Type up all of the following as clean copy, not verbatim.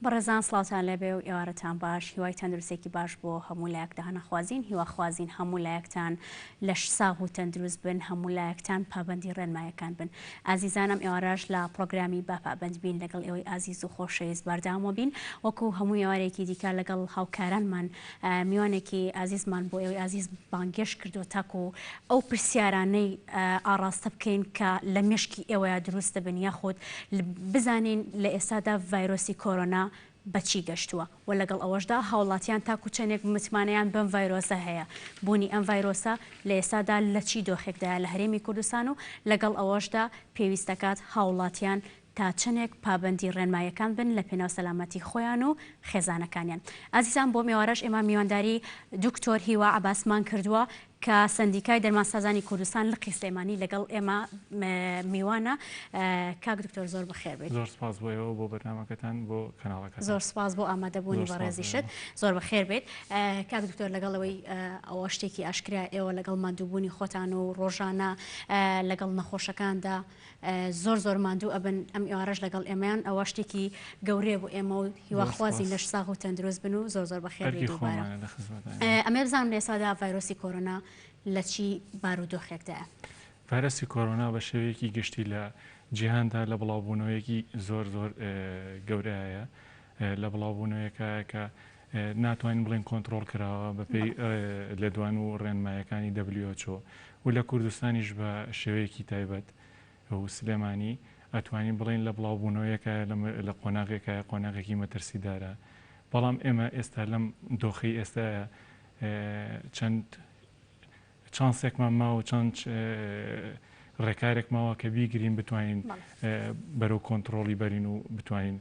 بەڕێزان سڵاوتان لەبێ و ئێوارەتان باش، هیوای تەندروستێکی باش بۆ هەموو لایەکدا هەنەخوازین، هیواخوازین هەموو لایەکتان لە ساغ و تەندروست بن، هەموو لایەکتان پابەندی ڕێنمایەکان بن. ئازیزانم ئێوارەش لە پرۆگرامی با پابەند بین لەگەڵ ئێوەی ئازیز و خۆشەویست بەردەوامەوە بین، وەکو هەموو ئێوارێکی دیکە لەگەڵ هاوکارانمان میوانێکی ئازیزمان بۆ ئێوەی ئازیز بانگێش کردو تاکو ئەو پرسیارانەی ئاڕاستە بکەین کە لە مێشکی ئێوەیە دروستە بن یاخود بزانین لە ئێستادا ڤایرۆسی کۆرۆنا بەچی گەشتووە و لەگەڵ ئەوەشدا هاوڵاتیان تاکو چەندێک متمانەیان بەم ڤایرۆسە هەیە، بوونی ئەم ڤایرۆسە لە ئێستادا لە چی دۆخێکدایە لە هەرێمی کوردستان و لەگەڵ ئەوەشدا پێویست دەکات هاوڵاتیان تا چەندێک پابەندی ڕێنمایەکان بن لە پێناو سەلامەتی خۆیان و خێزانەکانیان. ئازیزان بۆ میێوارەش ئێمە میوانداری دکتۆر هیوا عەباسمان کردووە کە سندیکای دەرمانسازانی کوردستان لقی سلێمانی لەگەڵ ئێمە میوانە. کاک دکتۆر زۆر بەخێر بێت. زۆر سپاس بۆ ئێوە بۆ بەرنامەکەتان بۆ کەناڵەکەتان. زۆر سپاس بۆ ئامادەبوونی بەڕێزیشت. زۆر بەخێر بێت. کاک دکتۆر لەگەڵەوەی ئەوە شتێکی ئاشکرا ئێوە لەگەڵ ماندووبوونی خۆتان و ڕۆژانە لەگەڵ نەخۆشەکاندا زۆر ماندوو ئەبن، ئەم ئێوارەش لەگەڵ ئێمەیان ئەوە شتێکی گەورەیە بۆ ئێمە و هیواخوازی لەش ساغ و تەندروست بن و زۆر بەخێر بێت دووبارە. ئەمێ بزانم لە ئێستادا ڤایرۆسی کۆرۆنا لە چی بارودۆخێکدایە؟ ڤایرۆسی کۆرۆنا بە شێوەیەکی گشتی لە جیهاندا لە بڵاوبوونەوەیەکی زۆر گەورەیە، لە بڵاوبوونەوەیەکە کە ناتوانین بڵێن کۆنتترۆل کراوە بەپێی لێدوان و ڕێنمایەکانی WHO و لە کوردستانیش بە شێوەیەکی تایبەت و سلێمانی ئەتوانین بڵێن لە بڵاوبوونەوەیەکە لە قۆناغێکی مەترسیدارە. بەڵام ئێمە ئێستا لەم دۆخی ئێستاە چەند چانسێکمان ماوە چەند ڕێکارێک ماوە کە بیگرین بتوانین بەرەو کۆنتترۆلی بەرین و بتوانین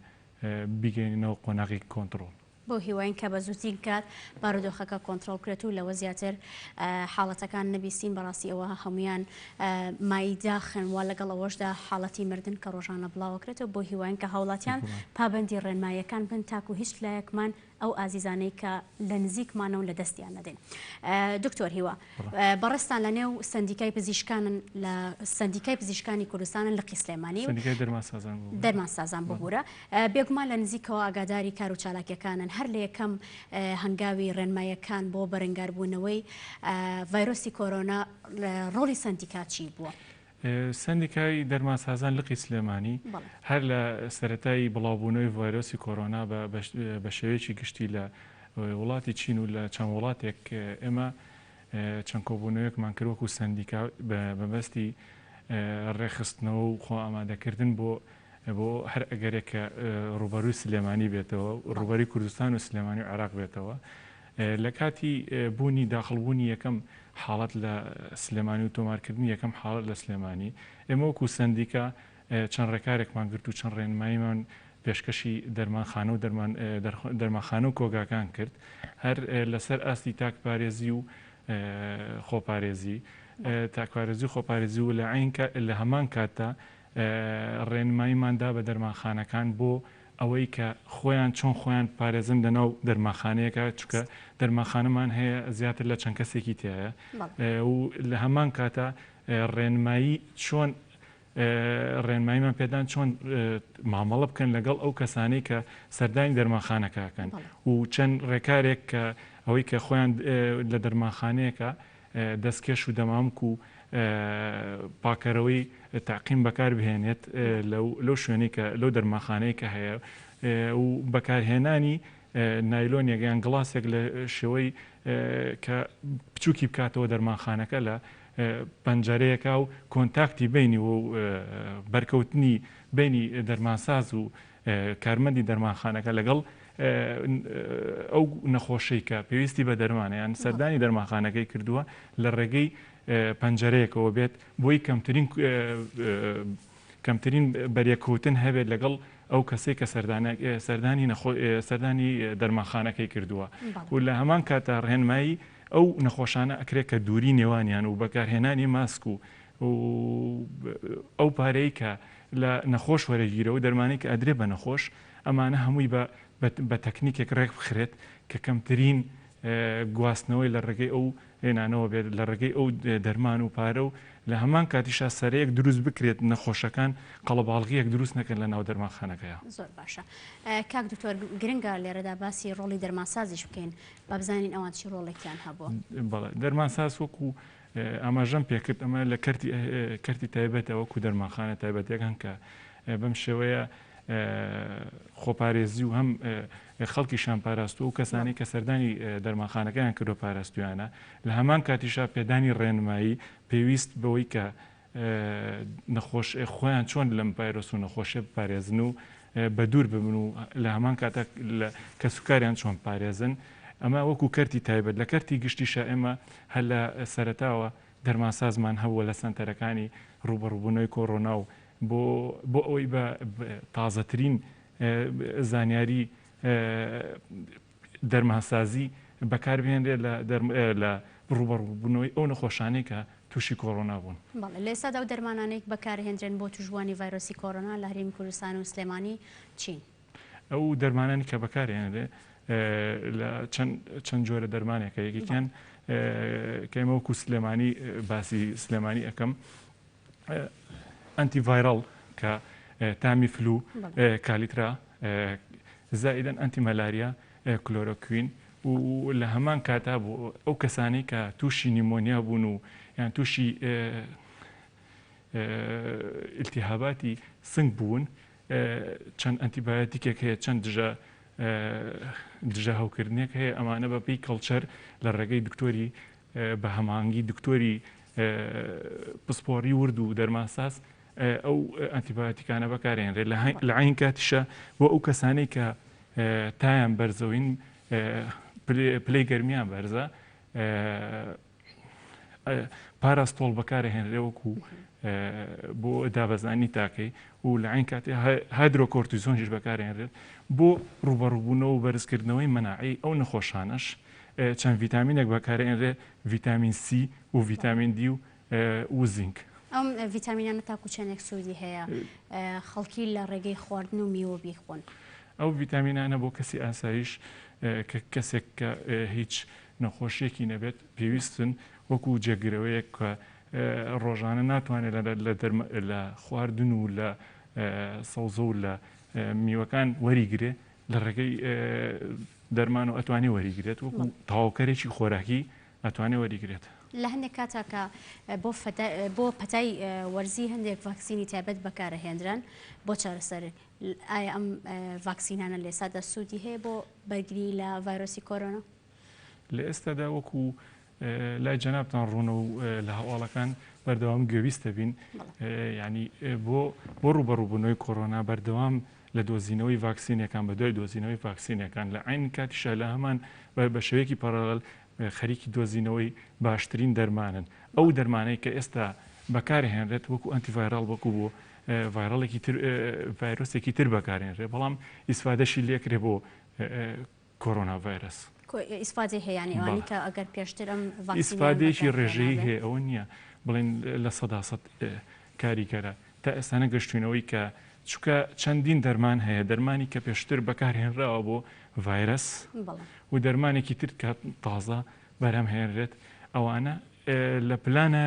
بیگەینەوە قۆناغی کۆنتترۆل. بۆ هیواین کە بە زووتین کات بارودۆخەکە کۆنتترۆل کرێت و لەوە زیاتر حاڵەتەکان نەبیستین بەڕاستی ئەوە هەمویان مایداخن و لەگەڵ ئەوەشدا حاڵەتی مردن کە ڕۆژانە بڵاوەکرێتەوە بۆ هیواین کە هاوڵاتیان پابەندی ڕێنمایەکان بن تاکو هیچ لایەکمان ئەو ئازیزانەی کە لە نزیکمانە و لە دەستیان نەدەین. دکتۆر هیوا بەڕێستان لە نێو سندیکای پزیشکانن لە سندیکای پزیشکانی کوردستانن لە قیسلێمانی دەرمانسازان ببوورە بێگومان لە نزیکەوە ئاگاداری کار و چالاکیەکانن هەر لە یەکەم هەنگاوی ڕێنمایەکان بۆ بەرەنگاربوونەوەی ڤایرۆسی کۆرۆنا ڕۆڵی سندیکا چی بووە؟ سندیکای دەرمانسازان لقی سلێمانی هەر لە سەرەتایی بڵاوبوونەوەی ڤایرۆسی کۆرۆنا بە شێوەیەکی گشتی لە وڵاتی چین و لە چەند وڵاتێک ئێمە چەند کۆبوونەوەیەکمان کرد وەکو سندیکا بەبەستی ڕێخستنەوە و خۆ ئامادەکردن بۆ هەر ئەگەرێکە ڕوبەرووی سلێمانی بێتەوە ڕوبەری کوردستان و سلێمانی و عێراق بێتەوە لە کاتی بوونی داخڵبوونی یەکەم حاڵەت لە سلێمانی و تۆمارکردنی یەکەم حاڵەت لە سلێمانی ئێمە وەکو سندیکا چەند ڕێکارێکمان گرت و چەند ڕێنماییمان پێشکەشی دەرمانخانە و دەرمانخانە و کۆگاکان کرد هەر لەسەر ئاستی تاکپارێزی و خۆپارێزی تاکپارێزی و خۆپارێزی و لە هەمان کاتدا ڕێنماییماندا بە دەرمانخانەکان بۆ ئەوەی کە خۆیان چۆن خۆیان پارێزن لەناو دەرمانخانەیەەکە چکە دەرمانخانەمان هەیە زیاتر لە چەند کەسێکی تایە و لە هەمان کاتە ڕێنمایی چۆن ڕێنماییمان پێدان چۆن مامەڵە بکەن لەگەڵ ئەو کەسانەی کە سەردانی دەرمانخانەکەکەن و چەند ڕێکارێک کە ئەوەی کە خۆیان لە دەرمانخانەیەکە دەستکێش و دەمامک و پاکەرەوەی تاقیم بەکار بهێنێت لەو شوێنەی کە لەو دەرمانخانەیە کە هەیە و بەکارهێنانی نایلۆنێک یان گڵاسێک لە شێوەی کە بچووکی بکاتەوە دەرمانخانەکە لە پەنجەرەیەکە و کۆنتاکتی بینی و بەرکەوتنی بینی دەرمانساز و کارمەندی دەرمانخانەکە لەگەڵ ئەو نەخۆشەی کە پێویستی بە دەرمانیان سەردانی دەرمانخانەکەی کردووە لە ڕێگەی پەنجەرەیەکەوە بێت بۆی کەمترین بەریەکەوتن هەبێت لەگەڵ ئەو کەسێک کە سەردانی دەرمانخانەکەی کردووە و لە هەمان کاتە ڕێنمایی ئەو نەخۆشانە ئەکرێت کە دووری نێوانیان و بەکارهێنانی ماسک و ئەو پارەی کە لە نەخۆش وەرەگیرە و دەرمانی کە ئەدرێ بە نەخۆش ئەمانە هەمووی بە تەکنیکێک ڕێک بخرێت کە کەمترین گواستنەوەی لە ڕێگەی ئەو هێنانەوە بێت لە ڕێگەی ئەو دەرمان و پارە و لە هەمان کاتیشا سەرەیەک دروست بکرێت نەخۆشەکان قەڵەباڵغیەک دروست نەکەن لە ناو دەرمانخانەکەیە. زۆر باشە. کاک دکتۆر گرنگە لێرەدا باسی ڕۆڵی دەرمانسازیش بکەین با بزانین ئەوان چی ڕۆڵێکیان هەبووە. بەڵێ دەرمانساز وەکو ئاماژەم پێکرد ئەمە لە کەرتی تایبەتەوە وەکو دەرمانخانە تایبەتەکان کە بەم شێوەیە خۆپارێزی و هەم خەڵکی شان پاراستو و کەسانی کە سەردانی دەرمانخانەکەیان کردو پاراستویانە لە هەمان کاتیشا پێدانی ڕێنمایی پێویست بەوەی کە نەخۆش خۆیان چۆن لەم ڤایرۆس و نەخۆشیە بپارێزن و بە دوور ببن و لە هەمان کاتە کە سوکاریان چۆن پارێزن. ئەمە وەکو کەرتی تایبەت لە کەرتی گشتیشە ئێمە هەر لە سەرەتاوە دەرمانسازمان هەبووە لە سەنتەرەکانی ڕوبەڕووبوونەوەی کۆڕۆنا و بۆ ئەوەی بە تازەترین زانیاری دەرمانسازی بەکاربهێنرێت لە ڕوبەڕووبوونەوەی ئەو نەخۆشانەی کە تووشی کۆڕۆنا بوون. بەڵێ لە ئێستادا و دەرمانانەیەک بەکارهێنرێن بۆ توشبوونی ڤایرۆسی کۆڕۆنا لە هەرێمی کوردستان و سلێمانی چین؟ ئەو دەرمانانی کە بەکارهێنرێ لە چەند جۆرە دەرمانێکە یەکێکیان کەمە وەکو سلێمانی باسی سلێمانی ئەەکەم ئەنتیڤایرەڵ کە تامیفلو کالیترا زائیدەن ئەنتیمەلاریا کلۆرۆکوین و لە هەمان کاتا بۆ ئەو کەسانی کە تووشی نیمۆنیا بوون و یان تووشی ئیلتیهاباتی سنگ بوون چەند ئەنتیبایۆتیکێک هەیە چەند دژە هەوکردنێک هەیە ئەمانە بەپێی کەڵچەر لە ڕێگەی دکتۆری بە هەمانگی دکتۆری پسپۆڕی ورد و دەرمانساز ئەو ئەنتیبایۆتیکانە بەکارهێنرێت لە عین کاتیشە بۆ ئەو کەسانەی کە تایان بەرزەوەین پلەی گەرمیان بەرزە پاراستۆڵ بەکارهێنرێ وەکو بۆ دابەزانی تاکەی و لە عین کاتی هایدرۆکۆرتیزۆنیش بەکارهێنرێت بۆ ڕوبەڕووبوونەوە و بەرزکردنەوەی مەناعی ئەو نەخۆشانەش چەند ڤیتامینێک بەکارهێنرێ ڤیتامین سی و ڤیتامین دی و زینک. ئەم ڤیتامینانە تاکو چەندێک سوودی هەیە خەڵکی لە ڕێگەی خواردن و میوە بیخۆن؟ ئەو ڤیتامینانە بۆ کەسی ئاسایش کە کەسێک کە هیچ نەخۆشیەکی نەبێت پێویستن وەکو جێگرەوەیەک کە ڕۆژانە ناتوانێت لە خواردن و لە سەوزە و لە میوەکان وەریگرێ لە ڕێگەی دەرمان و ئەتوانێ وەریگرێت وەکو تاواوکەرێکی خۆراکی ئەتوانێ وەریگرێت. لە هەندێک کاتاکە بۆ پەتای وەرزی هەندێک ڤاکسینی تایبەت بەکارهێنران بۆ چارەسەر ئایا ئەم ڤاکسینانە لە ئێستادا سوودی هەیە بۆ بەرگری لە ڤایرۆسی کۆڕۆنا؟ لە ئێستادا وەکو لای جەنابتان ڕوونە و لە هەواڵەکان بەردەوام گوێویستە بین ینی بۆ ڕوبەڕووبوونەوەی کۆڕۆنا بەردەوام لە دۆزینەوەی ڤاکسینەکان بە دوای دۆزینەوەی ڤاکسینەکان لە عین کاتیشە لە هەمان بە شێوەیەکی پەرەڵەل خەریکی دۆزینەوەی باشترین دەرمانن ئەو دەرمانەی کە ئێستا بەکارهێنرێت وەکو ئەنتیڤایرال وەکو بۆ ڤایرەڵێکی ڤایرۆسێکی تر بەکارهێنرێت بەڵام ئیسفادەشی لێکرێ بۆ کۆڕۆنا ڤایرۆس. ئیسفادەی هەیەیانی ئەوانی کە ئەگەر پێشتر ئەم ئیسفادەیەکی ڕێژەیی هەیە ئەوە نییە بڵێن لە 100% کاریگەرە تا ئێستا نەگەشتوینەوەی کە چونکە چەندین دەرمان هەیە دەرمانی کە پێشتر بەکارهێنراوە بۆ ڤایرەس و دەرمانێکی تر کە تازە بەرهەم هێنرێت ئەوانە لە پلانە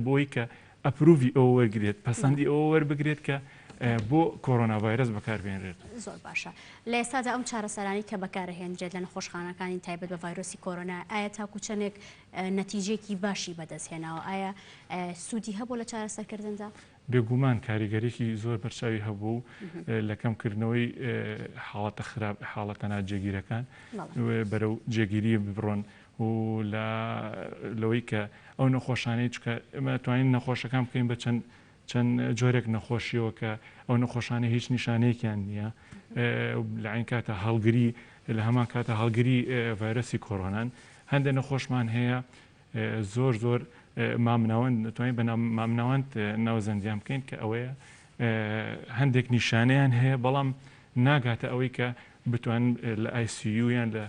بۆی کە ئەپروڤی ئەوە وەرگرێت پەسەندی ئەوە وەربگرێت کە بۆ کۆڕۆنا ڤایرۆس بەکاربێنرێت. زۆر باشە. لە ئێستادا ئەم چارەسەرانی کە بەکارهێنرێت لە نەخۆشخانەکانی تایبەت بە ڤایرۆسی کۆڕۆنا ئایا تاکو چەندێک نەتیجەیەکی باشی بەدەستهێناوە ئایا سوودی هەبوو لە چارەسەرکردندا؟ بێگومان کاریگەرێکی زۆر بەرچاوی هەبوو لە کەمکردنەوەی حاڵەتە خراپ حاڵەتە ناجێگیرەکان بەرەو جێگیری ببڕۆن و لەوەی کە ئەو نەخۆشانەی چکە ئەمە توانین نەخۆشەکان بکەین بە چەند جۆرێک نەخۆشیەوە کە ئەو نەخۆشانە هیچ نیشانەیەکیان نییە لە عین کاتە هەڵگری لە هەمان کاتە هەڵگری ڤایرۆسی کۆڕۆنان هەندێک نەخۆشمان هەیە زۆر مامناوەند دەتوانین بە مامناوەند ناوزەندیان بکەین کە ئەوەیە هەندێک نیشانەیان هەیە بەڵام ناگاتە ئەوەی کە بتوان لە ICU یان لە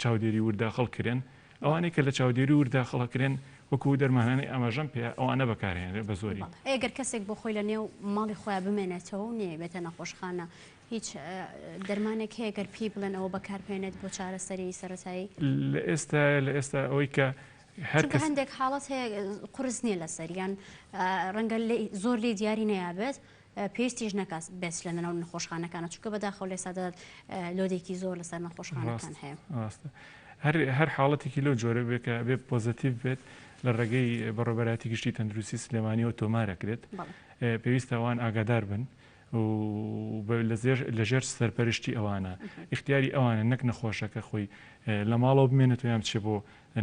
چاودێری ورداخەڵکرێن ئەوانەی کە لە چاودێری ورداخەڵەکرێن وەکو دەرمانانی ئاماژەم پێ ئەوانە بەکارهێنرێت بە زۆری. ئەگەر کەسێک بۆ خۆی لە نێو ماڵی خۆیان بمێنێتەوە و نێ بێتە نەخۆشخانە هیچ دەرمانێک هەیە گەر پێی بڵێن ئەوە بەکاربهێنێت بۆ چارەسەری سەرەتایی لە ئێستا ئەوەی کە هەندێک حاڵەت هەیە قورس نییە لەسەر یان ڕەنگە زۆر لێ دیاری نەیابێت پێویستیش نەکات بێت لە نەناو نەخۆشخانەکانە چونکە بەداخەو لێ سادە لۆدێکی زۆر لەسەر نەخۆشخانەکان هەیە هەر حاڵەتێکی لەو جۆرە بێت کە بێ پۆزتیڤ بێت لە ڕێگەی بەڕێوەبەراتی گشتی تەندروستی سلێمانی و تۆمارەکرێت پێویستە ئەوان ئاگادار بن لە ژێر سەرپەرشتی ئەوانە اختیاری ئەوانە نەک نەخۆشەکە خۆی لە ماڵەوە بمێنێت یان بچێ بۆ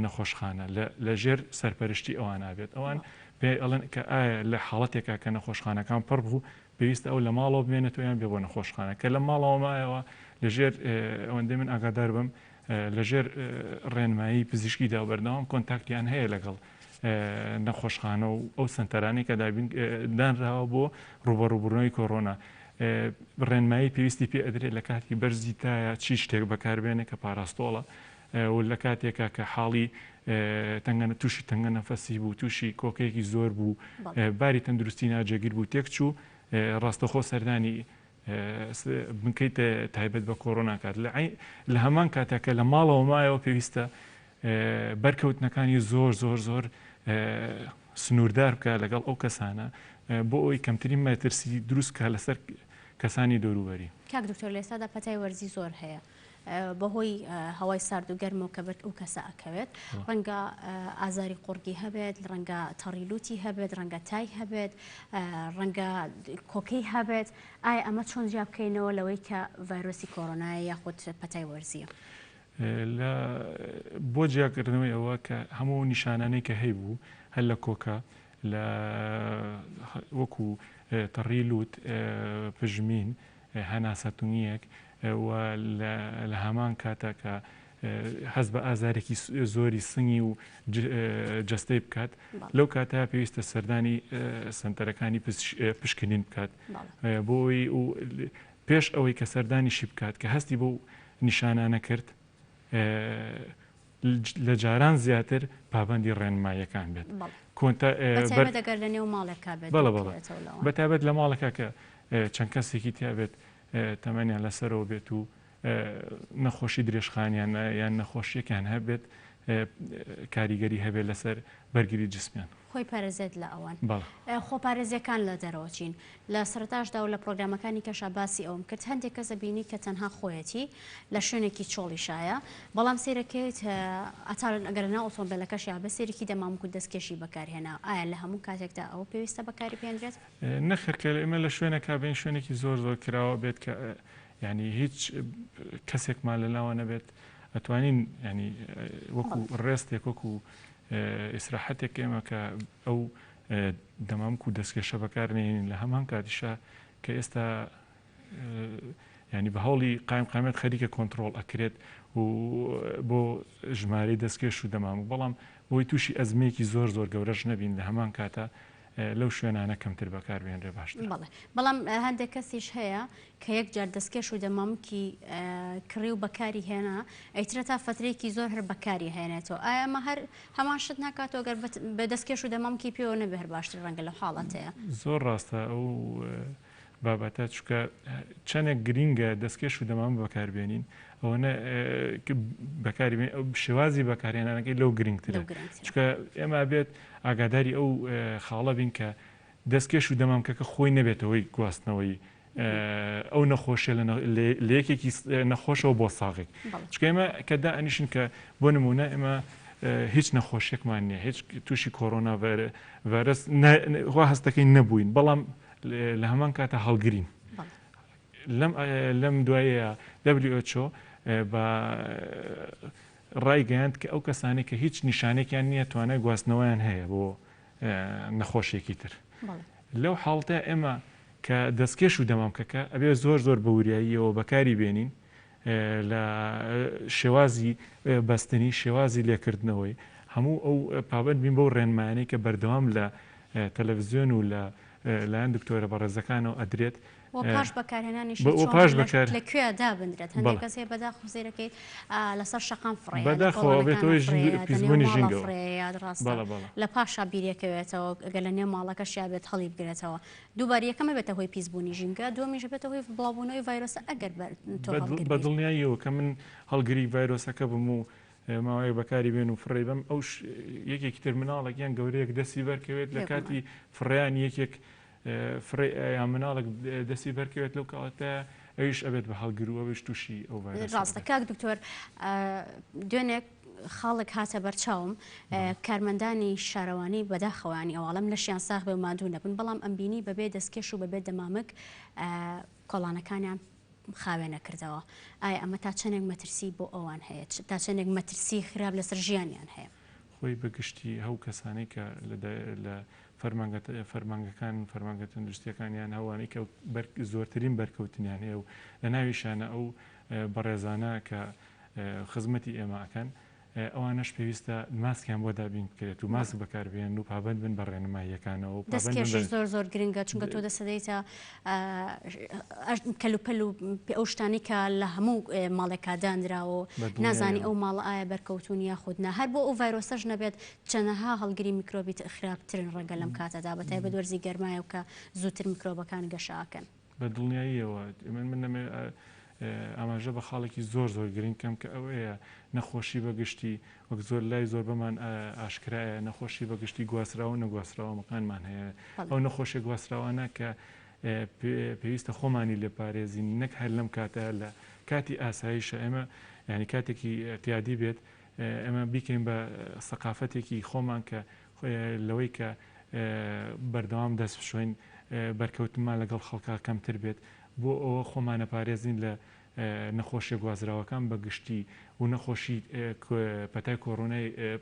نەخۆشخانە لە ژێر سەرپەرشتی ئەوانە بێت ئەوان پێ ئەڵێن کە ئایا لە حاڵەتێکا کە نەخۆشخانەکان پڕ بوو پێویستە ئەو لە ماڵەوە بمێنێت یان بێ بۆ نەخۆشخانە کە لە ماڵەوە مایەوە لە ژێر ئەوەندەی من ئاگادار بم لە ژێر ڕێنمایی پزیشکیدا بەردەوام کۆنتاکتیان هەیە لەگەڵ نەخۆشخانە و ئەو سنتەرانی کە دانراوە بۆ ڕوبەڕووبوونەوەی کۆڕۆنا ڕێنمایی پێویستی پێ ئەدرێت لە کاتی بەرزی تایە چی شتێک بەکاربێنێ کە پاراستۆڵە و لە کاتێکە کە حاڵی تووشی تەنگە نەفەسی بوو تووشی کۆکەیەکی زۆر بوو باری تەندروستی ناجێگیر بوو تێکچوو ڕاستەخۆ سەردانی بنکەیتە تایبەت بە کۆڕۆنا کات لە هەمان کاتێکە لە ماڵەوە مایەوە پێویستە بەرکەوتنەکانی زۆر زۆر زۆر سنووردار بکە لەگەڵ ئەو کەسانە بۆ ئەوی کەمترین مەترسی دروستکە لەسەر کەسانی دەوروبەری کاک دکتۆر لە ئێستادا پەتای وەرزی زۆر هەیە بەهۆی هەوای سارد و گەرمەوە کە بەر ئەو کەسە ئەکەوێت ڕەنگە ئازاری قورگی هەبێت ڕەنگە تەڕیلوتی هەبێت ڕەنگە تای هەبێت ڕەنگە کۆکەی هەبێت ئایا ئەمە چۆن جیاب بکەینەوە لەوەی کە ڤایرۆسی کۆڕۆنایە یاخود پەتای وەرزیە بۆ جیاکردنەوەی ئەوە کە هەموو نیشانانەی کە هەیبوو هەر لە کۆکە لە وەکو تەڕیلوت پژمین هەناسەتونیەک و لە هەمان کاتەکە حەز بە ئازارێکی زۆری سنگی و جەستەی بکات لەو کاتە پێویستە سەردانی سنتەرەکانی پشکنین بکات بۆی و پێش ئەوەی کە سەردانیشی بکات کە هەستی بۆ نیشانانە کرد لە جاران زیاتر پابندی ڕێنماییەکان بێت دەگەر لە نێو ماڵێکا بێت بەتابەت لە ماڵەکە کە چەند کەسێکی تیا بێت تەمەنیان لەسەرەوە بێت و نەخۆشی درێژخانیان یان نەخۆشیەکان هەبێت کاریگەری هەبێت لەسەر بەرگری جسمیان خۆی پارێزێت لە ئەوان خۆپارێزیەکان لە دەرەوەچین لە سەرتاشدا و لە پرۆگرامەکانی کەشا باسی ئەوم کرد هەندێک کەسە بینی کە تەنها خۆیەتی لە شوێنێکی چۆڵیشایە بەڵام سیرەکەیت ئەتا ئەگەر ناو ئۆتۆمبیلەکەش یا بە سێرەکی دەمامک و دەستکێشی بەکارهێنا ئایا لە هەموو کاتێکدا ئەوە پێویستە بەکاری پێێنرێت نەخێرکە ئێمە لە شوێنەکە بین شوێنێکی زۆر زۆر کراوە بێت کە ینی هیچ کەسێکمان لەناوە نەبێت ئەتوانین ینی وەکو ڕێستێک وەکو ئیسراحەتێک ئێمە کە ئەو دەمامک و دەستکێشە بەکارنێنین لە هەمان کاتیشە کە ئێستا ینی بە هەوڵی قایمێت خەریکە کۆنتترۆل ئەکرێت و بۆ ژمارەی دەستکێش و دەمامک بەڵام بۆی تووشی ئەزمەیەکی زۆر زۆر گەورەش نەبین لە هەمان کاتە لەو شوێنانە کەمتر بەکاربێنرێ باشتر بەڵام هەندێک کەسیش هەیە کە یەک جار دەستکێش و دەمامکی کڕی و بەکاری هێنا ئەیترە تا فترێکی زۆر هەر بەکاری هێنێتەوە ئایا ئەمە هەر هەمان شت ناکاتەوە گەر بە دەستکێش و دەمامکی پێوە نەبێ هەر باشتر ڕەنگە لەو حاڵەتەیە زۆر ڕاستە ئەو بابەتە چکە چەندێک گرینگە دەستکێش و دەمام بەکاربێنین ئەوەنە بەکاری شێوازی بەکارهێنانەکەی لەو گرنگترە چکە ئێمە بێت ئاگاداری ئەو خاڵە بین کە دەستکێش و دەمامکەکە خۆی نەبێتەوەی گواستنەوەی ئەو نەخۆشیە لە یەکێکی نەخۆشەوە بۆ ساغێک چکە ئێمە کەدا ئەنیشن کە بۆ نمونە ئێمە هیچ نەخۆشیێکمان نییە هیچ تووشی کۆڕۆنا ڤایرۆس وا هەستەکەی نەبووین بەڵام لە هەمان کاتە هەڵگرین لەم دوایە WHO بە ڕایگەیاند کە ئەو کەسانی کە هیچ نیشانێکیان نییە توانای گواستنەوەیان هەیە بۆ نەخۆشیێکی تر لەو حاڵتە ئێمە کە دەستکێش و دەمامکەکە ئەبێ زۆر زۆر بە وریاییەوە بەکاری بێنین لە شێوازی بەستنی شێوازی لێکردنەوەی هەموو ئەو پابند بین بۆ ڕێنمایانەی کە بەردەوام لە تەلەڤیزیۆن و لە لایەن دکتۆرە بەڕێزەکانەوە ئەدرێت پاش بەکارهێنانیش پاش بەکار لەکوێ دابدرێت هەندێک کەس هەیە بەداخ زیرەکەی لەسەر شەقام فڕێ بەداخەوە بێتەوەی پیسبوونی ژینگە ڕاستە لە پاشا بیرەکەوێتەوە گە لە نێو ماڵەکەش بێت هەڵی بگرێتەوە دووبار یەکەمە بێتە هۆی پیسبوونی ژینگە دووەمیش بێتە هۆی بڵاوبوونەوەی ڤایرۆسە ئەگەر بە دڵنیاییەوە کە من هەڵگری ڤایرۆسەکە بم و ماوەیە بەکاری بێن و فڕێ بەم ئەو یەکێکی ترمیناڵێک یان گەورەیەک دەستی بەرکەوێت لە کاتی فڕیان یەکێک یان مناڵک دەستی بەرکەوێت لەو کاڵەتە ئەویش ئەبێت بە هەڵگرەوەش تووشی ئەو ڕاستە کاک دکتۆر دوێنێک خاڵک هاتە بەرچاوم کارمەندانی شارەوانی بەداخەوانی ئەوواڵم لەشیان ساغ بێ و مادوو نەبن بەڵام ئەمبینی بەبێ دەستکێش و بەبێ دەمامک کۆڵانەکانیان خاوێنە کردەوە ئایا ئەمە تا چەندێک مەترسی بۆ ئەوان هەیە تا چەندێک مەترسی خراپ لەسەر ژیانیان هەیە خۆی بەگشتی هەو کەسانەی کە لە فەرمانگە تەندروستیەکانیان هەوانەی کە زۆرترین بەرکەوتنیان هەیە و لە ناویشانە ئەو بەڕێزانە کە خزمەتی ئێماکەن ئەوانەش پێویستە ماسکیان بۆ دابین بکرێت و ماسک بەکاربێن و پابند بن بە ڕێنماییەکانەوە دەستکێشش زۆر گرنگە چونکە تۆ دەسەدەیتە کەلوپەل و ئەو شتانی کە لە هەموو ماڵێکا دانراوە نازانی ئەو ماڵە ئایا بەرکەوتون یاخودنا هەر بۆ ئەو ڤایرۆسەش نەبێت چەندەها هەڵگری میکرۆبی خراپترن ڕەنگە لەم کاتەدا بەتایبەت وەرزی گەرمایە و کە زووتر میکرۆبەکان گەشاکەن بە دڵنیاییەوە من ئاماژە بە خاڵێکی زۆر گرنگ کەم کە ئەوەیە نەخۆشی بەگشتی وەک زۆر لای زۆر بەمان ئاشکرایە نەخۆشی بەگشتی گواسراوە نەگواسراوە مەکانمان هەیە ئەو نەخۆشی گواسراوانە کە پێویستە خۆمانی لێ پارێزین نەک هەر لەم کاتە لە کاتی ئاساییشە ئێمە ینی کاتێکی احتیادی بێت ئەمە بیکەین بە سەقافەتێکی خۆمان کە لەوەی کە بەردەوام دەست بشۆین بەرکەوتمان لەگەڵ خەڵکا کەمتر بێت بۆ ئەوە خۆمانە پارێزین لە نەخۆشی گوازراوەکان بەگشتی و نەخۆشی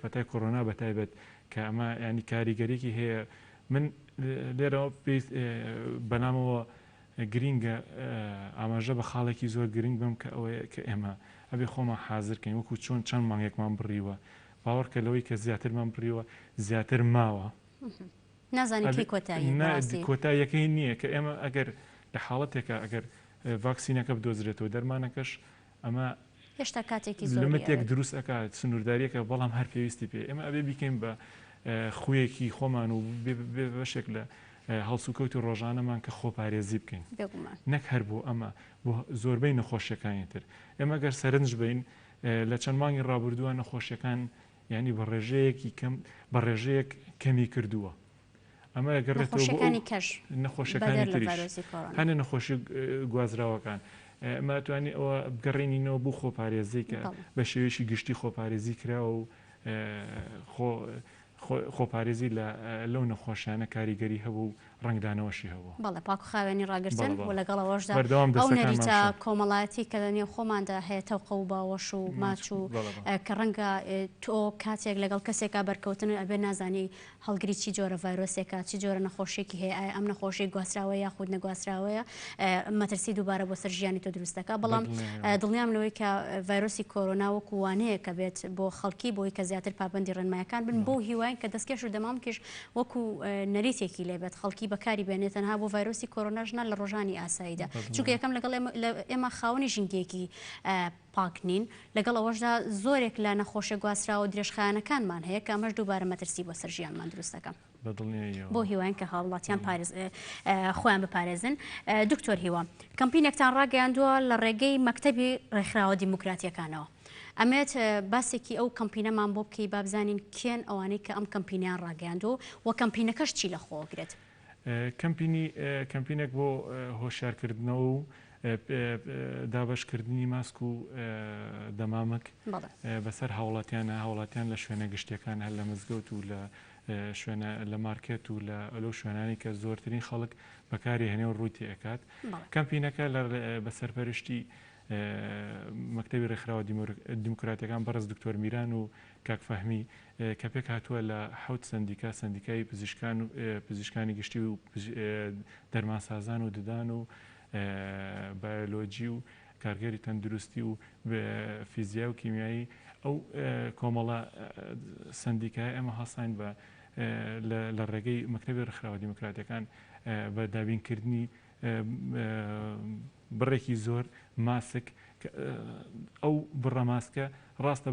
پەتای کۆڕۆنا بەتایبەت کە ئەمە ینی کاریگەرێکی هەیە من لێرەوە بەنامەوە گرینگە ئاماژە بە خاڵێکی زۆر گرنگ بم کە ئەوەیە کە ئێمە ئەبێ خۆمان حازرکەین وەکو چۆن چەند مانگێکمان بڕیوە باوەڕکە لەوەی کە زیاترمان بڕیوە زیاتر ماوە نازانی کۆتاییەکەی نییە کە ئێمە ئەگەر لە حاڵەتێکە ئەگەر ڤاکسینەکە بدۆزرێتەوە دەرمانەکەش ئەمە هێشتا کاتێکی لەمەتێک دروست ئەکات سنوورداریەکە بەڵام هەر پێویستی پێ ئێمە ئەبێ بیکەین بە خویەکی خۆمان و بەشێک لە هەڵسوکەوتی ڕۆژانەمان کە خۆپارێزی بکەین نەک هەر بۆ ئەمە بۆ زۆربەی نەخۆشیەکانی تر ئێمە گەر سەرنج بین لە چەند مانگی ڕابردووە نەخۆشیەکان ینی بە ڕێژەیەکی کەم بە ڕێژەیەک کەمی کردووە ئەمە گەڕێتەوە کەش نەخۆشیەکانی تریش هەنە نەخۆشی گوازراوەکان ئەمە توانی ئەوە بگەڕێنینەوە بوو خۆپارێزی کە بە شێوێکی گشتی خۆپارێزی کراوە و خۆپارێزی لەو نەخۆشیانە کاریگەری هەبوو و ڕنگدانەوەشی هەبوو بەڵێ پاک و خاوێنی ڕاگرتن و لەگەڵەوەشدا ئەو نەریتە کۆمەڵایەتی کە لە نێو خۆماندا هەیە تەوقە و باوەش و ماچ و کە ڕەنگە تۆ کاتێک لەگەڵ کەسێکا بەرکەوتن ئەبێ نازانی هەڵگری چی جۆرە ڤایرۆسێکە چی جۆرە نەخۆشیێکی هەیە ئایا ئەم نەخۆشی گواستراوە یاخود نەگواستراوەیە مەترسی دووبارە بۆ سەر ژیانی تۆ دروستەکە بەڵام دڵنیام لەوەی کە ڤایرۆسی کۆرۆنا وەکو وانەیە کە بێت بۆ خەڵکی بۆی کە زیاتر پابەندی ڕێنمایەکان بن بۆ هیوایین کە دەستکێش و دەمامکیش وەکو نەریتێکی لێبێت خەڵکی بەکاری بێنێت تەنها بۆ ڤایرۆسی کۆرۆناژنا لە ڕۆژانی ئاساییدا چونکە یەکەم لەگەڵ ئێمە خاوەنی ژینگەیەکی پاک نین لەگەڵ ئەوەشدا زۆرێک لە نەخۆشە گواستراوە و درێژخایەنەکانمان هەیە کە ئەمەش دووبارە مەترسی بۆ سەر ژیانمان دروستەکە بۆ هیوایین کە هاوڵاتیان خۆیان بپارێزن دکتۆر هیوا کەمپینێکتان ڕاگەیاندووە لە ڕێگەی مەکتەبی ڕێکخراوە دیموکراتیەکانەوە ئەمێت باسێکی ئەو کەمپینەمان بۆ بکەی بابزانین کێن ئەوانەی کە ئەم کەمپینیان ڕاگەیاندووە و کەمپینەکەش چی لەخۆگرێت کەمپینێک بۆ هۆشیارکردنەوە و دابشکردنی ماسک و دەمامک بەسەر هاوڵاتیان لە شوێنە گشتیەکان هەر لە مزگەوت و لە شوێنە لە مارکێت و لەو شوێنانی کە زۆرترین خەڵک بەکاری هەنێ و ڕووتی ئەکات کەمپینەکە بەسەرپەرشتی مەکتەبی ڕێکخراوە دیموکراتیەکان بەڕێز دکتۆر میران و کاکفەهمی کە پێک هاتووە لە حوت سەندیکای پزیشکانی گشتی و دەرمانسازان و ددان و بایۆلۆجی و کارگەری تەندروستی و فیزیا و کیمیایی ئەو کۆمەڵە سەندیکای ئەمە هەساین لە ڕێگەی مەکتەبی ڕێکخراوە دیموکراتیەکان بە دابینکردنی بڕێکی زۆر ماسک ئەو بڕە ماسکە ڕاستە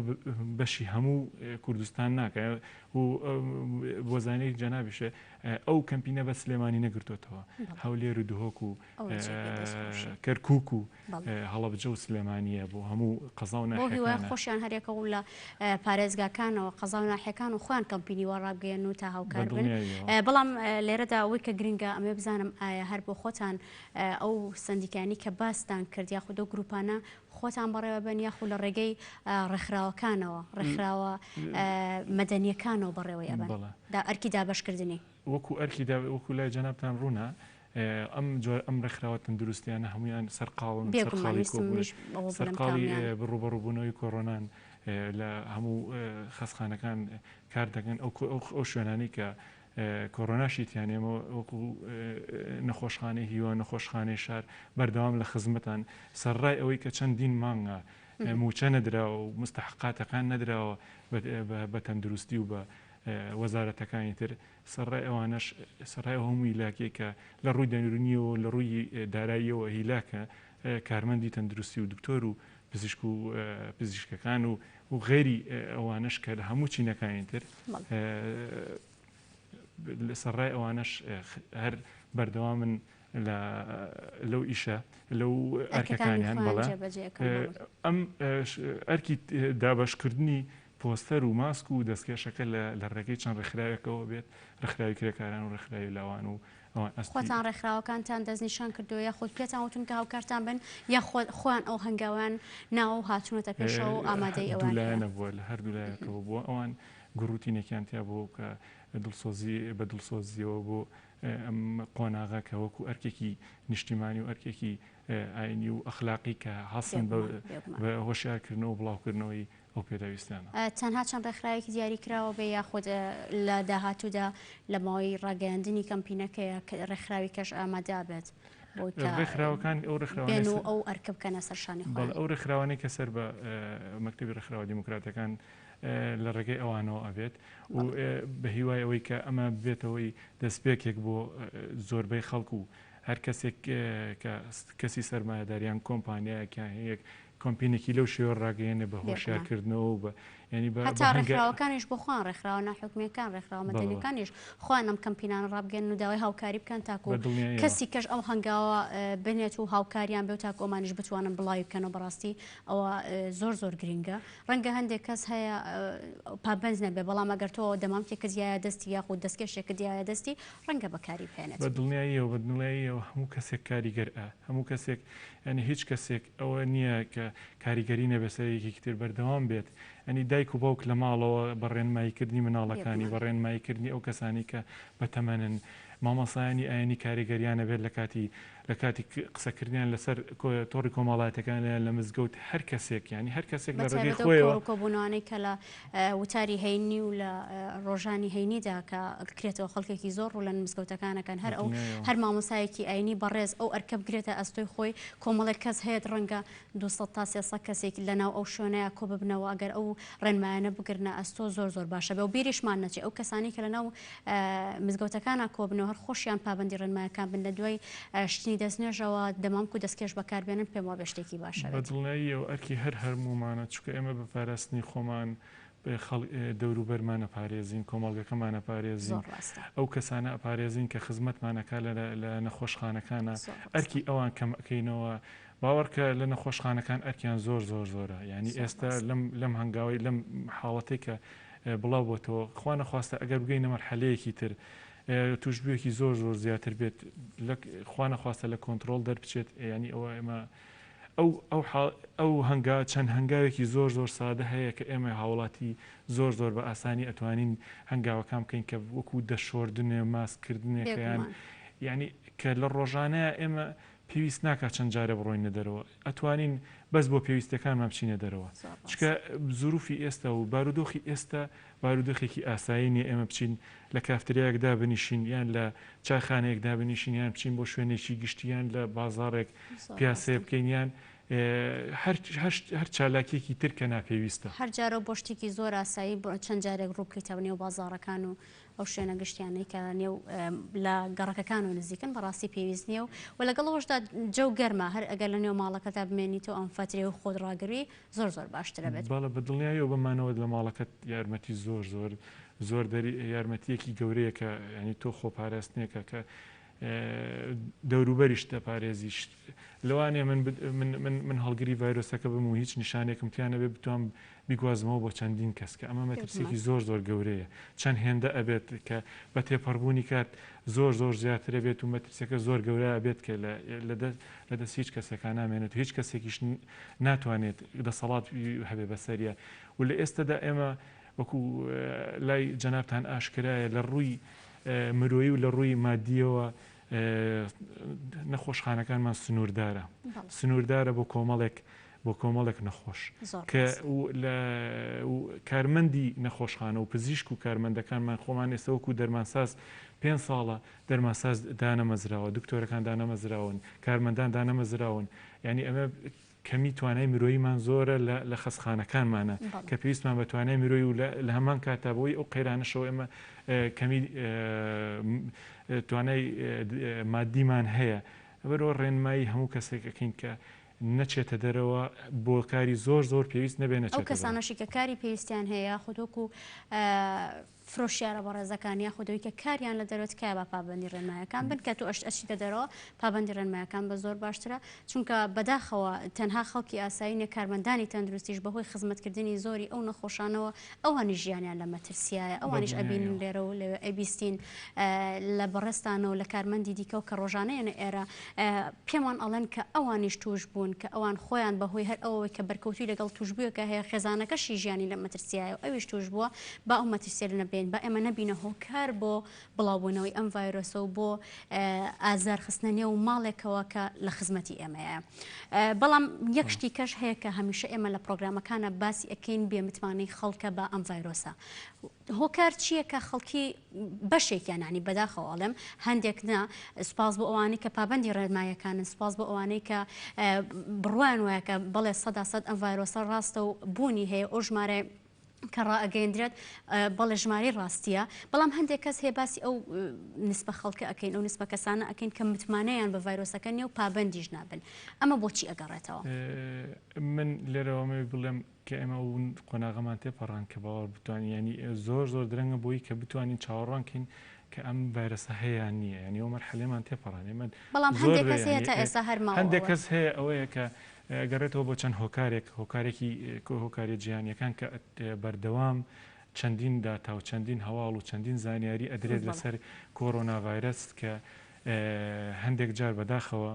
بەشی هەموو کوردستان ناکە و بۆ زانەی جەنابیشە ئەو کەمپینە بە سلێمانی نەگرتوتەوە هەولێر و دهۆک و کەرکووک و هەڵەبجە و سلێمانیە بۆ هەموو قەزا و ناحیەکان خۆشیان هەرێکە و لە پارێزگاکانەوە قەزا و ناحیەکان و خوان کەمپینی وەڕابگەێن و تا هاوکار بن بەڵام لێرەدا ئەوەی کە گرنگە ئەمێ بزانم ئایا هەر بۆ خۆتان ئەو سندیکانی کە باستان کرد یاخود ئەو گروپانە خۆتان بەڕێوە بن یاخود لە ڕێگەی ڕێکخراوەکانەوە ڕێکخراوە مەدەنیەکانەوە بەڕێوەی ئەبن ئەرکی دابەشکردنی وەکو ئەرکی وەکو لای جەنابتان ڕوونا ئەم ڕێکخراوە تەندروستیانە هەمویان سەرقاڵن سەرقاڵی بڕوبەڕووبوونەوەی کۆڕۆنان لە هەموو خەسخانەکان کار دەکەن ئەو شوێنانی کە کۆڕۆناشی تیانێمە وەکو نەخۆشخانەی هیوە نەخۆشخانەی شار بەردەوام لە خزمەتان سەرڕای ئەوەی کە چەندین مانگە موچە نەدراوە و مستحقاتەکان نەدراوە بە تەندروستی و بە وەزارەتەکانی تر سەرڕای ئەوانش سەرڕای هەموو هیلاکێکە لە ڕووی دەنورنیەوە لە ڕووی داراییەوە هیلاکە کارمەندی تەندروستی و دکتۆر و پزیشک و پزیشکەکان و غێری ئەوانش کە لە هەموو چینەکانی تر سەرڕای ئەوانش هەر بەردەوامن لەو ئیشە لەو ئەرکەکانیان بەڵێ ئەم ئەرکی دابشکردنی پۆستەر و ماسک و دەستکێشەکە لە ڕێگەی چەند ڕێکخراوێکەوە بێت ڕێکخراوی کرێکاران و ڕێکخراوی لاوان و خۆتان ڕێکخراوەکانتان دەستنیشان کردووە یا خۆت پێتان وتون کە هاوکارتان بن یا خۆیان ئەو هەنگاوان ناو هاتوونەتە پێشەوە و ئامادەی ئەوان لایەنە بووە لە هەردوو لایەکەوە بووە ئەوان گروتینێکیان تیا بۆ کە بە دڵسۆزیەوە بۆ ئەم قۆناغا کە وەکو ئەرکێکی نیشتیمانی و ئەرکێکی ئاینی و ئەخلاقی کە هەڵسن بە هۆشیارکردنەوە و بڵاوکردنەوەی ئەو پێداویستیانە تەنها چەند ڕێکخراوێکی دیاری کراوە بێ یاخود لە داهاتوودا لە ماوەی ڕاگەیاندنی کەمپینەکەیە ڕێکخراوی کەش ئامادە بێت ڕێکخراوەکان ئەو ڕێکخراوان و ئەو ئەرکە بکەنە سەرشانی خۆیان ئەو ڕێکخراوانەی کە سەر بە مەکتەبی ڕێکخراوە دیموکراتەکان لە ڕێگەی ئەوانەوە ئەبێت و بە هیوای ئەوەی کە ئەمە بێتەوەی دەستپێکێک بۆ زۆربەی خەڵکو و هەر کەسێک کەسی سەرمایه‌داریان کۆمپانیایەکیان هەیە کۆمپینێکی لەو شێوە ڕاگەیەنێ بە هۆشیارکردنەوە و بە ینی هەتا ڕێکخراوەکانیش بۆ خوان ڕێکخراوە ناحکومیەکان ڕێکخراوە مەدەنیەکانیش خۆیان ئەم کەمپینان ڕابگەن و داوای هاوکاری بکەن تاکو کەسی کەش ئەو هەنگاوە بنێت و هاوکاریان بێ و تاکو ئەمانیش بتوانن بڵاوی بکەن و بەڕاستی ئەوە زۆر گرنگە ڕەنگە هەندێک کەس هەیە پابەنج نەبێ بەڵام ئەگەر تۆ دەمامکێکە دیایە دەستی یاخود دەستکێشێکە دیایە دەستی ڕەنگە بەکاری بهێنێت بەدڵنیاییەوە هەموو کەسێک کاریگەرە هەموو کەسێک ینی هیچ کەسێک ئەوە نییە کە کاریگەری نەبەسەرێکی تر بەردەوام بێت ئەنی دایک و باوک لە ماڵەوە بە ڕێنماییکردنی مناڵەکانی بە ڕێنماییکردنی ئەو کەسانی کە بەتەمەنن مامەسایانی ئاینی کاریگەریانە بێت لە کاتی قسەکردیان لەسەر تۆڕی کۆمەڵایەتەکانیان لە مزگەوت هەر کەسێک ینی هەر کەسێک لە ڕێگەی خۆیەوە کۆبوونەوەی کە لە وتاری هەینی و لە ڕۆژانی هەینیدا کە کرێتەوە خەڵکێکی زۆر ڕوو لە مزگەوتەکانەکەن هەر مامۆسایەکی ئاینی بەڕێز ئەو ئەرکە بگرێتە ئەستۆی خۆی کۆمەڵێک کەس هەیە ڕەنگە 200 تا 300 کەسێک لەناو ئەو شوێنەیە کۆ ببنەوە ئەگەر ئەو ڕێنمایانە بگرنە ئەستۆ زۆر باشە بێ و بیریشمان نەچێ ئەو کەسانی کە لەناو مزگەوتەکانە کۆبنەوە هەر خۆشیان پابەندی ڕێنمایەکان بن لە دوای شتنی دەستنێژەوە دەمام و دەستکێش بەکاربێنن پێم وابێ شتێکی باشە بەدڵنیاییەوە ئەرکی هەرمومانە چکە ئێمە بە پاراستنی خۆمان دەوروبەرمانە پارێزین کۆمەڵگەکەمانە پارێزین ئەو کەسانە ئەپارێزین کە خزمەتمانەکە لە نەخۆشخانەکانە ئەرکی ئەوان کەمەکەینەوە باوەڕکە لە نەخۆشخانەکان ئەرکیان زۆرە ینی ئێستا لەم هەنگاوی لەم حاڵەتێک کە بڵاو بۆتەوە خوا نەخواستە ئەگەر بگەینە مەرحەلەیەکی تر توشبوویەکی زۆر زیاتر بێت خوا نەخواستە لە کۆنتترۆل دەربچێت ینی ئەوە ئێمە ئەو چەند هەنگاوێکی زۆر سادە هەیە کە ئێمە هاوڵاتی زۆر بە ئاسانی ئەتوانین هەنگاوەکان بکەین کە وەکو دەشۆردنێ ماسکردنێکیان ینی کە لە ڕۆژانەیە ئێمە پێویست ناکات چەند جارە بڕۆینە دەرەوە ئەتوانین بەس بۆ پێویستەکانمان بچینە دەرەوە چکە زروفی ئێستا و بارودۆخی ئێستا بارودۆخێکی ئاسایی نیە ئێمە بچین لە کافتریایەکدا بنیشین یان لە چاخانەیەکدا بنیشین یان بچین بۆ شوێنێکی گشتیان لە بازارێک پیاسێ بکەین یان هەر چالاکیێکی تر کە ناپێویستە هەر جارە بۆ شتێکی زۆر ئاسایی چەند جارێک ڕووبکەیتەوە نێو بازاڕەکان و ئەو شوێنە گشتیانەی کە نێو لە گەڕەکەکان و نزیکن بەڕاستی پێویست نییە و لەگەڵەوەشدا جەو گەرمە هەر ئەگەر لە نێو ماڵەکەتا بمێنیتەوە ئەم فترێ و خۆت ڕاگری زۆر باشترە بێت. بەڵە بەدڵنیایەوە بمانەوە لە ماڵەکەت یارمەتی زۆر یارمەتیەکی گەورەیە کە ینی تۆ خۆپاراستنێکە کە دەوروبەریش دەپارێزیش لەوانێ من هەڵگری ڤایرۆسەکە بم و هیچ نیشانێکم تیانە بێ بتوان بیگوازمەوە بۆ چەندین کەس کە ئەمە مەترسێکی زۆر گەورەیە چەند هێندە ئەبێت کە بە تێپەڕبوونی کات زۆر زیاترە بێت و مەترسەکە زۆر گەورە ئەبێت کە لە دەست هیچ کەسێکان نامێنێت و هیچ کەسێکیش ناتوانێت دەسەڵات هەبێ بەسەریە و لە ئێستادا ئێمە وەکو لای جەنابتان ئاشکرایە لە ڕووی مرۆیی و لە ڕووی مادیەوە نەخۆشخانەکانمان سنووردارە بۆ کۆمەڵێک نەخۆش کە کارمەندی نەخۆشخانە و پزیشک و کارمەندەکانمان خۆمان ئێستا وەکو دەرمانساز 5 ساڵە دەرمانساز دانەمەزراوە دکتۆرەکان دانەمەزراون کارمەندان دانەمەزراون ینی ئەمە کەمی توانای مرۆییمان زۆرە لە خەسخانەکانمانە کە پێویستمان بە توانای مرۆیی و لە هەمان کاتا بۆی ئەو قەیرانەشەوە ئێمە کەمی توانای مادیمان هەیە بەرەوە ڕێنمایی هەموو کەسێکەکەین کە نەچێتە دەرەوە بۆ کاری زۆر پێویست نەبێنە ئەو کەسانەشی کە کاری پێویستیان هەیە خودۆکو فرۆشیارە بە ڕێزەکانی خودەوەی کە کاریان لە دەرەوەت کای بە پابندی ڕێنمایەکان بن کە تو ئەچیتە دەرەوە پابندی ڕێنمایەکان بە زۆر باشترە چونکە بەداخەوە تەنها خەڵکی ئاسایینە کارمەندانی تەندروستیش بەهۆی خزمەتکردنی زۆری ئەو نەخۆشانەوە ئەوانی ژیانیان لە مەترسیایە ئەوانیش ئەبینن لێرە و لەوێ ئەبیستین لە بەڕێستانە و لە کارمەندی دیکە و کە ڕۆژانەیەنە ئێرە پێمان ئەڵەن کە ئەوانیش توش بوون کە ئەوان خۆیان بەهۆی هەر ئەوەی کە بەرکەوتوی لەگەڵ توشبوویەکە هەیە خێزانەکەشی ژیانی لە مەترسیایە و ئەویش توش بووە با ئەو مەترسیە لە نەبێن با ئێمە نەبینە هۆکار بۆ بڵاوبوونەوەی ئەم ڤایرۆسە و بۆ ئازارخستنە نێو ماڵێکەوە کە لە خزمەتی ئێمەیە. بەڵام یەک شتی کەش هەیە کە هەمیشە ئێمە لە پرۆگرامەکانە باسی ئەەکەین بێمتمانەی خەڵکە بە ئەم ڤایرۆسە. هۆکار چییە کە خەڵکی بەشێکیان نانی بەداخەوەڵم هەندێک نا سپاس بۆ ئەوانەی کە پابندی ڕێنمایەکانن سپاس بۆ ئەوانەی کە بڕوان وایە کە بەڵێ 100% ئەم ڤایرۆسە ڕاستە و بوونی هەیە ئەو ژمارە کە ڕائگەیەندرێت بەڵێ ژماری ڕاستیە بەڵام هەندێک کەس هەیە باسی ئەو نسبە خەڵکە ئەەکەین ئەو نسبە کەسانە ئەەکەین کە متمانەیان بە ڤایرۆسەکە نیە و پابندیش نابن ئەمە بۆچی ئەگەڕێتەوە؟ من لێرەوەمە بڵێم کە ئێمە و قۆناغەمان تێپەڕان کە باوەڕ بتوانین ینی زۆر درەنگە بۆی کە بتوانین چاوەڕوانکەین کە ئەم ڤایرۆسە هەیەیان نییە ینی ئەو مەرحەلەمان تێپەڕان ئێمە بەڵام هەندێک کەس هەیە تا ئێستا هەرماوە هەندێک کەس هەیە ئەوەیە کە گەڕێتەوە بۆ چەند هۆکارێکی هۆکاری جیهانیەکان کە بەردەوام چەندین داتا و چەندین هەواڵ و چەندین زانیاری ئەدرێت لەسەر کۆڕۆنا ڤایرۆس کە هەندێک جار بەداخەوە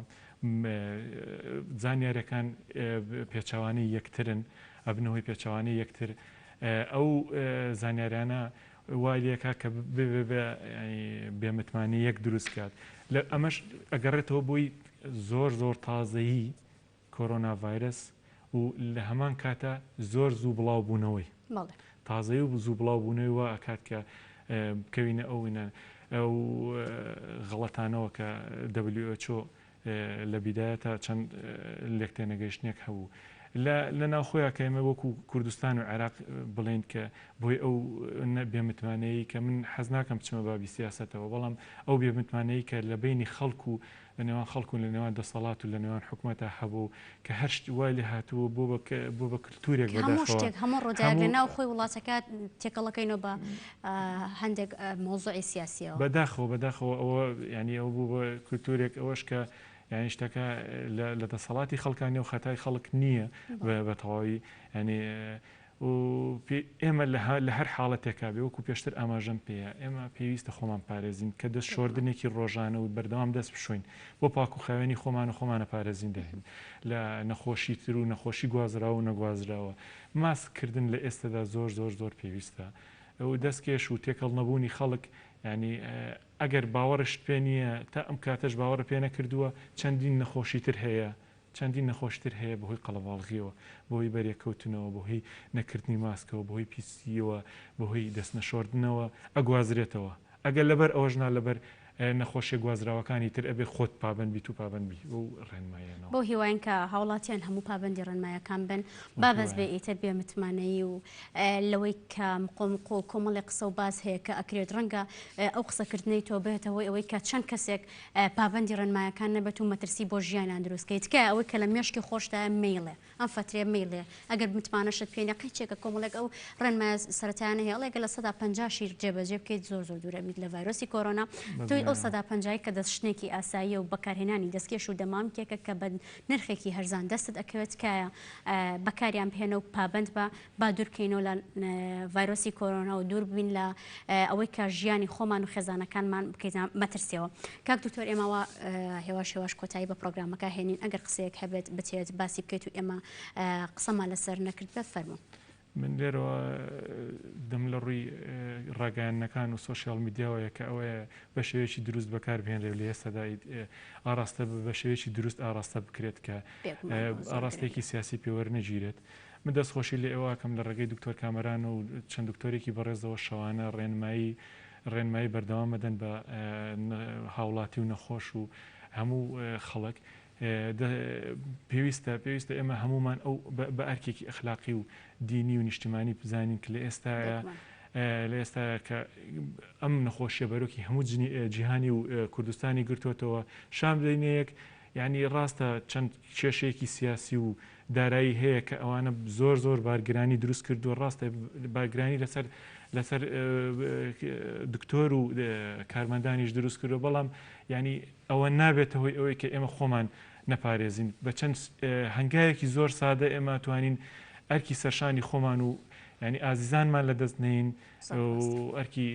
زانیاریەکان پێچەوانەی یەکترن ئەبنەوەی پێچەوانەی یەکتر ئەو زانیاریانە وای لێکا کە بێمتمانی یەک دروست کات لە ئەمەش ئەگەڕێتەوە بۆی زۆر تازەیی کۆڕۆنا ڤایرۆس و لە هەمان کاتە زۆر زوو بڵاوبوونەوەی تازەی و زوو بڵاوبوونەوەی وا ئەکات کە بکەوینە ئەو غەڵەتانەوە کە WHO لە بیدایەتە چەند لێکتێنەگەیشتنێک هەبوو لە ناوخۆیە کە ئێمە وەکو کوردستان و عێراق بڵێن کە بۆی ئەو بێمتمانەیە کە من حەز ناکەم بچمە بابی سیاسەتەوە بەڵام ئەو بێمتمانەیە کە لە بینی خەڵکو و لە نێوان خەڵکو و لە نێوان دەسەڵات و لە نێوان حکوومەتە هەبوو کە هەر شت وای لێ هاتووە بۆ بە کلتورێک هەموو شتێک هەموو ڕۆداگ لە ناو خۆی وڵاتەکە تێکەڵەکەینەوە بە هەندێک مۆزوعی سیاسیەوە بەداخەوە ئەوە ینی ئەو بوو بە کلتورێک ئەوەش کە یعنی شتەکە لە دەسەڵاتی خەڵکانی و خەتای خەڵک نییە بە تەواوی ینی ئێمە لە هەر حاڵەتێکا بێ وەکو پێشتر ئاماژەم پێەیە ئێمە پێویستە خۆمان پارێزین کە دەست شۆردنێکی ڕۆژانە و بەردەوام دەست بشوین بۆ پاک و خاوێنی خۆمان و خۆمانە پارێزین دەهێن لە نەخۆشی تر و نەخۆشی گوازراوە و نەگوازراوە ماسکردن لە ئێستادا زۆر پێویستە ئەو دەستکێش و تێکەڵ نەبوونی خەڵک ینی ئەگەر باوەڕشت پێ نییە تا ئەم کاتەش باوەڕ پێ نەکردووە چەندین نەخۆشی تر هەیە چەندین نەخۆشتر هەیە بەهۆی قەڵەباڵغیەوە بۆهۆی بەرێککەوتنەوە بۆهۆی نەکردنی ماسکەوە بەهۆی پیسیەوە بەهۆی دەست نەشۆردنەوە ئەگوازرێتەوە ئەگەر لەبەر ئەوەژنا لەبەر نەخۆشیە گوازراوەکانی تر ئەبێ خۆت پابند بیت و پابند بی و ڕێنمایەنەوە بۆ هیواین کە هاوڵاتیان هەموو پابندی ڕێنمایەکان بن بابەز بێ ئیتر بێ متمانەیی و لەوەی کە مقۆمقۆ کۆمەڵی قسە و باز هەیە کە ئەکرێت ڕەنگە ئەو قسەکردنەی تۆ بێتەوەی ئەوەی کە چەند کەسێک پابندی ڕێنمایەکان نەبێت و مەترسی بۆ ژیانیان دروستکەیت کە ئەوەی کە لە مێشکی خۆشدا مەیڵێ ئەم فترێ مەیڵێ ئەگەر متمانەشت پێێنە قیچێکە کۆمەڵێک ئەو ڕێنمایە سەرەتایانە هەیە ئەڵێگە لە 150 جێبەجێ بکەیت زۆر دوورەمیت لە ڤایرۆسی کۆرۆنا توی ئەو 150 کە دەست شتێکی ئاساییە و بەکارهێنانی دەستکێش و دەمامکێکە کە بە نرخێکی هەرزان دەستت ئەکەوێت کایە بەکاریان بهێنە و پابند بە با دوورکەینەوە لە ڤایرۆسی کۆرۆنا و دوور بین لە ئەوەی کە ژیانی خۆمان و خێزانەکانمان بکەیت مەترسیەوە. کاک دکتۆر ئێمەوە هێواش کۆتایی بە پرۆگرامەکە هێنین ئەگەر قسەیەک هەبێت بچێت باسی بکەیت و ئێمە قسەمان لەسەر نەکرد بە فەرموو. من لێرەوە دەم لە ڕووی ڕاگەیاندنەکان و سۆشیال میدیاوەیە کە ئەوەیە بە شێوەیەکی دروست بەکار بهێنرێ لە ئێستادا ئاراستە بە شێوەیەکی دروست ئاراستە بکرێت کە ئاراستێکی سیاسی پێوەرنەگیرێت. من دەستخۆشی لە ئێوەکەم لە ڕێگەی دکتۆر کامەران و چەند دکتۆرێکی بەڕێزەوە شەوانە ڕێنمایی بەردەوام بدەن بە هاوڵاتی و نەخۆش و هەموو خەڵک. پێویستە ئێمە هەمومان ئەو بە ئەرکێکی ئەخلاقی و دینی و نیشتیمانی بزانین کە لە ئێستا کە ئەم نەخۆشیە بەرۆکی هەموو جیهانی و کوردستانی گرتوتەوە شام دەینەیەک یعنی ڕاستە چەند کێشەیەکی سیاسی و دارایی هەیە کە ئەوانە زۆر بارگرانی دروست کردو ڕاستە بارگرانی لەسەر دکتۆر و کارمەندانیش دروست کردو بەڵام ینی ئەوە نابێتەوەی ئەوەی کە ئێمە خۆمان نەپارێزین بە چەند هەنگایەکی زۆر سادە ئێمە توانین ئەرکی سەرشانی خۆمان و ینی ئازیزانمان لە دەست نین و ئەرکی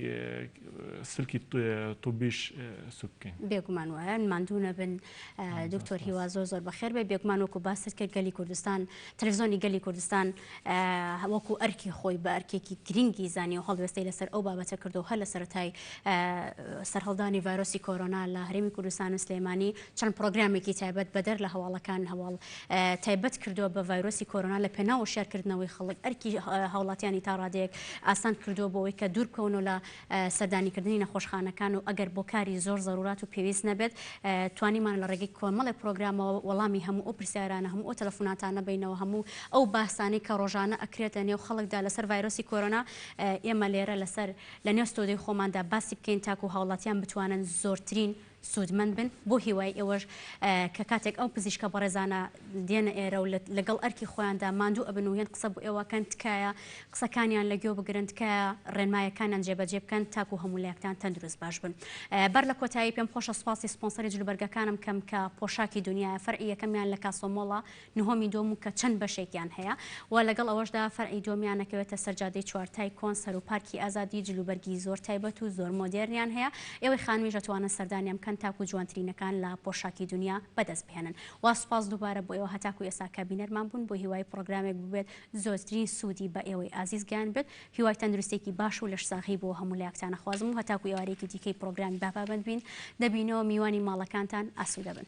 سلکی توبیش سوبکەین. بێگومان وایە ماندوو نەبن دکتۆر هیوا زۆر بەخێر بێ بێگومان وەکو باست کرد گەلی کوردستان تەلەڤیزۆنی گەلی کوردستان وەکو ئەرکی خۆی بە ئەرکێکی گرنگی زانی و هەڵوێستەی لەسەر ئەو بابەتە کردو هەر لە سەرەتای سەرهەڵدانی ڤایرۆسی کۆرۆنا لە هەرێمی کوردستان و سلێمانی چەند پرۆگرامێکی تایبەت بەدەر لە هەواڵەکان هەواڵ تایبەت کردووە بە ڤایرۆسی کۆرۆنا لە پێناو شارکردنەوەی خەڵک ئەرکی هاوڵاتیانی تا ڕادەیەک ئاسان کردووە بۆەوەی کە دوور بکەون و لە سەردانیکردنی نەخۆشخانەکان و ئەگەر بۆ کاری زۆر ضرورات و پێویست نەبێت توانیمان لە ڕێگەی کۆمەڵی پرۆگرامەوە وەڵامی هەموو ئەو پرسیارانە هەموو ئەو تەلەفۆناتانە بینەوە هەموو ئەو باسانی کە ڕۆژانە ئەکرێتە نێو خەڵکدا لەسەر ڤایرۆسی کۆرۆنا ئێمە لێرە لەسەر لە نێو ستۆدیۆی خۆماندا باسی بکەین تاکو هاوڵاتیان بتوانن زۆرترین سوودمەند بن بۆ هیوای ئێوەش کە کاتێک ئەو پزیشکە بەڕێزانە دێنە ئێرە و لەگەڵ ئەرکی خۆیاندا ماندوو ئەبن و هێن قسە بۆ ئێوەکەن تکایە قسەکانیان لە گوێ بگرن تکایە ڕێنمایەکانیان جێبەجێ بکەن تاکو هەموو لایەکتان تەندروست باش بن. بەر لە کۆتایی پێم خۆشە سوپاسی سپۆنسەری جلوبەرگەکانم کەم کە پۆشاکی دنیای فەرعی یەکەمیان لە کاسۆمۆڵە نهۆمی دۆم و کە چەند بەشێکیان هەیە و لەگەڵ ئەوەشدا فەرعی دۆمیانەکەوێتە سەرجادەی چوارتای کۆن سەر و پارکی ئازادی جلوبەرگی زۆر تایبەت و زۆر مۆدێرنیان هەیە ئێوەی خانوویش دەتوانن سەردانیان بکەن تاکو جوانترینەکان لە پۆشاکی دنیا بەدەست بهێنن. وا سوپاس دووبارە بۆ ئێوە هەتاکو ئێستا کابینەرمان بوون بۆ هیوای پرۆگرامێک ببێت زۆرترین سوودی بە ئێوەی ئازیز گیان بێت هیوای تەندروستێکی باش و لەشساغی بۆ هەموو لایەکتانە خوازم و هەتاکو ئێوارێکی دیکەی پرۆگرامی باپابند بین دەبینەوە میوانی ماڵەکانتان ئاسوودە بن.